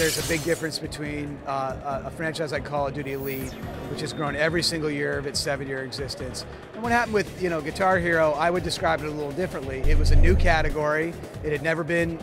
there's a big difference between a franchise like Call of Duty Elite, which has grown every single year of its 7-year existence. And what happened with Guitar Hero, I would describe it a little differently. It was a new category. It had never been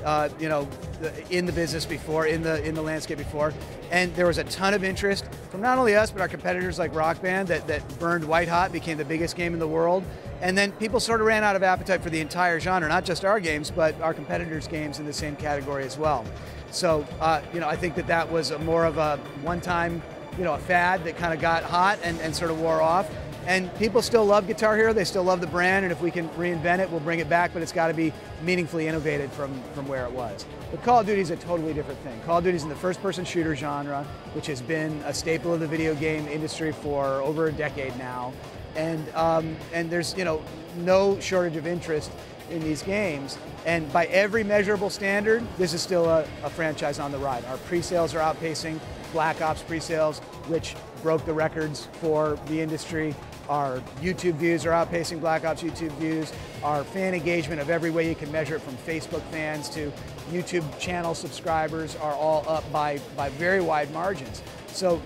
in the business before, in the landscape before, and there was a ton of interest from not only us but our competitors like Rock Band that burned white hot, became the biggest game in the world. And then people sort of ran out of appetite for the entire genre, not just our games, but our competitors' games in the same category as well. So, I think that was more of a one-time, a fad that kind of got hot and sort of wore off. And people still love Guitar Hero, they still love the brand, and if we can reinvent it, we'll bring it back, but it's got to be meaningfully innovated from where it was. But Call of Duty is a totally different thing. Call of Duty is in the first-person shooter genre, which has been a staple of the video game industry for over a decade now. And there's no shortage of interest in these games, and by every measurable standard, this is still a franchise on the ride. Our pre-sales are outpacing Black Ops pre-sales, which broke the records for the industry. Our YouTube views are outpacing Black Ops YouTube views. Our fan engagement of every way you can measure it, from Facebook fans to YouTube channel subscribers, are all up by very wide margins. So,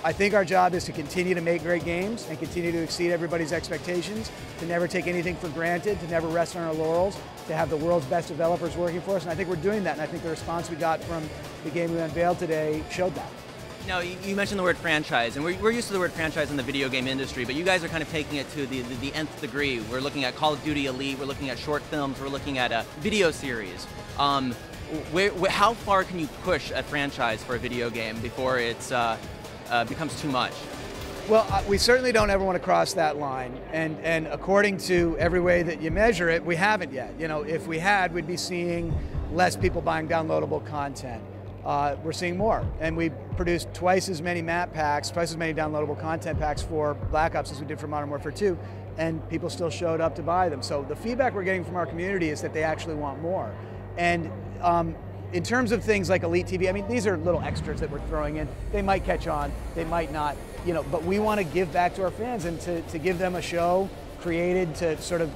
I think our job is to continue to make great games and continue to exceed everybody's expectations, to never take anything for granted, to never rest on our laurels, to have the world's best developers working for us, and I think we're doing that, and I think the response we got from the game we unveiled today showed that. Now, you mentioned the word franchise, and we're used to the word franchise in the video game industry, but you guys are kind of taking it to the nth degree. We're looking at Call of Duty Elite, we're looking at short films, we're looking at a video series. How far can you push a franchise for a video game before it's becomes too much? Well, we certainly don't ever want to cross that line, and according to every way that you measure it, we haven't yet. If we had, we'd be seeing less people buying downloadable content. We're seeing more, and we produced twice as many map packs, twice as many downloadable content packs for Black Ops as we did for Modern Warfare 2, and people still showed up to buy them. So the feedback we're getting from our community is that they actually want more. And in terms of things like Elite TV, I mean, these are little extras that we're throwing in. They might catch on, they might not, but we want to give back to our fans and to give them a show created to sort of,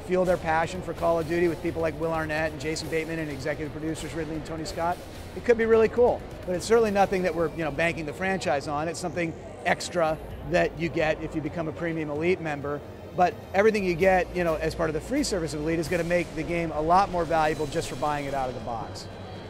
fuel their passion for Call of Duty with people like Will Arnett and Jason Bateman and executive producers Ridley and Tony Scott. It could be really cool, but it's certainly nothing that we're, banking the franchise on. It's something extra that you get if you become a premium Elite member. But everything you get, as part of the free service of Elite is going to make the game a lot more valuable just for buying it out of the box.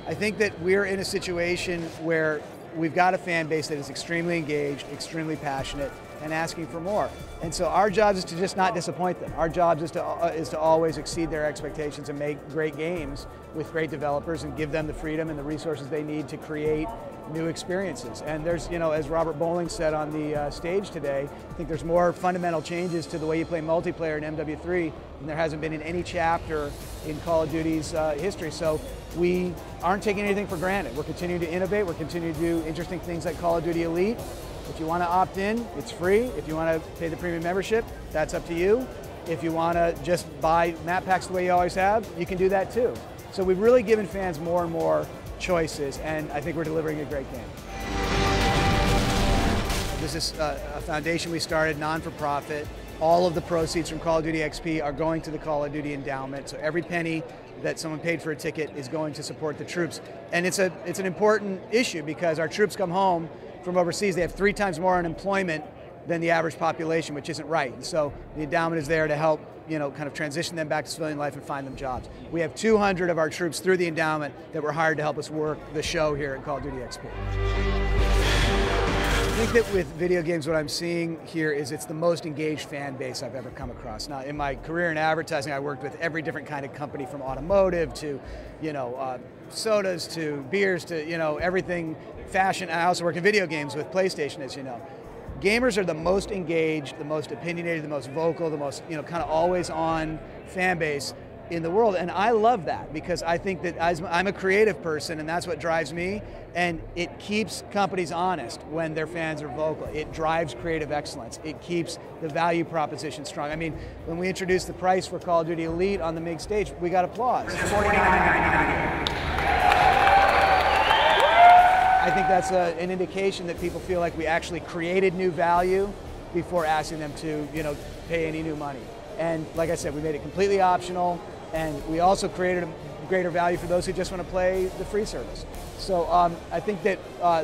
I think that we're in a situation where we've got a fan base that is extremely engaged, extremely passionate, and asking for more. And so our job is to just not disappoint them. Our job is to always exceed their expectations and make great games with great developers and give them the freedom and the resources they need to create new experiences. And there's, as Robert Bowling said on the stage today, I think there's more fundamental changes to the way you play multiplayer in MW3 than there hasn't been in any chapter in Call of Duty's history. So we aren't taking anything for granted. We're continuing to innovate. We're continuing to do interesting things like Call of Duty Elite. If you want to opt in, it's free. If you want to pay the premium membership, that's up to you. If you want to just buy map packs the way you always have, you can do that too. So we've really given fans more and more choices, and I think we're delivering a great game. This is a foundation we started, non-for-profit. All of the proceeds from Call of Duty XP are going to the Call of Duty endowment, so every penny that someone paid for a ticket is going to support the troops. And it's an important issue because our troops come home from overseas, they have 3 times more unemployment than the average population, which isn't right. And so the endowment is there to help, kind of transition them back to civilian life and find them jobs. We have 200 of our troops through the endowment that were hired to help us work the show here at Call of Duty XP. I think that with video games, what I'm seeing here is it's the most engaged fan base I've ever come across. Now, in my career in advertising, I worked with every different kind of company, from automotive to, sodas to beers to, everything, fashion. I also work in video games with PlayStation, as you know. Gamers are the most engaged, the most opinionated, the most vocal, the most, kind of always on fan base in the world, and I love that because I think that I'm a creative person and that's what drives me, and it keeps companies honest when their fans are vocal. It drives creative excellence. It keeps the value proposition strong. I mean, when we introduced the price for Call of Duty Elite on the MIG stage, we got applause. I think that's an indication that people feel like we actually created new value before asking them to, pay any new money. And like I said, we made it completely optional, and we also created greater value for those who just want to play the free service. So I think that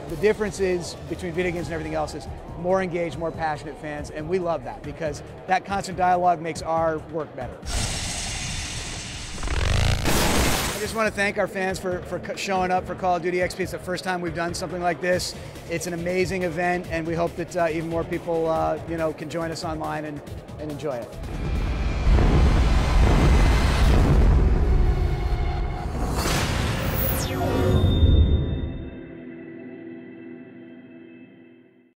the difference is between video games and everything else is more engaged, more passionate fans, and we love that because that constant dialogue makes our work better. I just want to thank our fans for showing up for Call of Duty XP. It's the first time we've done something like this. It's an amazing event, and we hope that even more people can join us online and enjoy it.